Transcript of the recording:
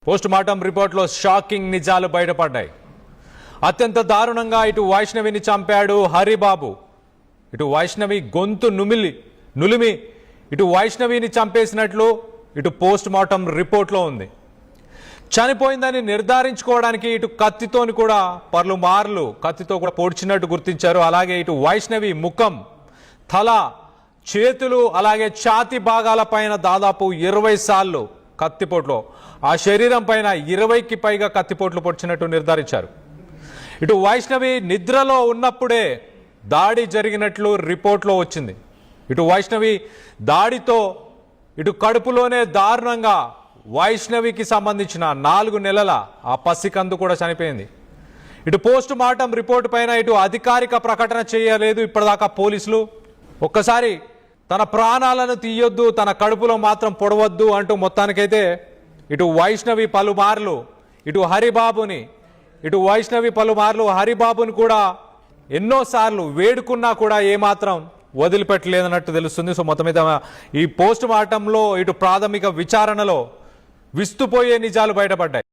Post mortem రిపోర్ట్లో shocking నిజాలు బయటపడ్డాయి. అత్యంత దారుణంగా ఇటు వైష్ణవిని చంపాడు హరిబాబు. ఇటు వైష్ణవి గొంతు నులిమి ఇటు వైష్ణవిని చంపేసినట్లు ఇటు పోస్ట్ మార్టం రిపోర్ట్లో ఉంది. చనిపోయిందని నిర్ధారించుకోవడానికి ఇటు కత్తితోని కూడా పలుమార్లు కత్తితో కూడా పొడిచినట్టు గుర్తించారు. అలాగే ఇటు వైష్ణవి ముఖం, తల, చేతులు అలాగే ఛాతీ భాగాల పైన దాదాపు 20 సార్లు కత్తిపోట్లు, ఆ శరీరం పైన 20కి పైగా కత్తిపోట్లు పొడిచినట్టు నిర్ధారించారు. ఇటు వైష్ణవి నిద్రలో ఉన్నప్పుడే దాడి జరిగినట్లు రిపోర్ట్లో వచ్చింది. ఇటు వైష్ణవి దాడితో ఇటు కడుపులోనే దారుణంగా వైష్ణవికి సంబంధించిన 4 నెలల ఆ పసికందు కూడా చనిపోయింది. ఇటు పోస్ట్ మార్టం రిపోర్టు పైన ఇటు అధికారిక ప్రకటన చేయలేదు ఇప్పటిదాకా పోలీసులు. ఒక్కసారి తన ప్రాణాలను తీయొద్దు, తన కడుపులో మాత్రం పొడవద్దు అంటూ మొత్తానికైతే ఇటు వైష్ణవి పలుమార్లు హరిబాబుని కూడా ఎన్నోసార్లు వేడుకున్నా కూడా ఏమాత్రం వదిలిపెట్టలేదన్నట్టు తెలుస్తుంది. సో మొత్తం మీద ఈ పోస్ట్ మార్టంలో ఇటు ప్రాథమిక విచారణలో విస్తుపోయే నిజాలు బయటపడ్డాయి.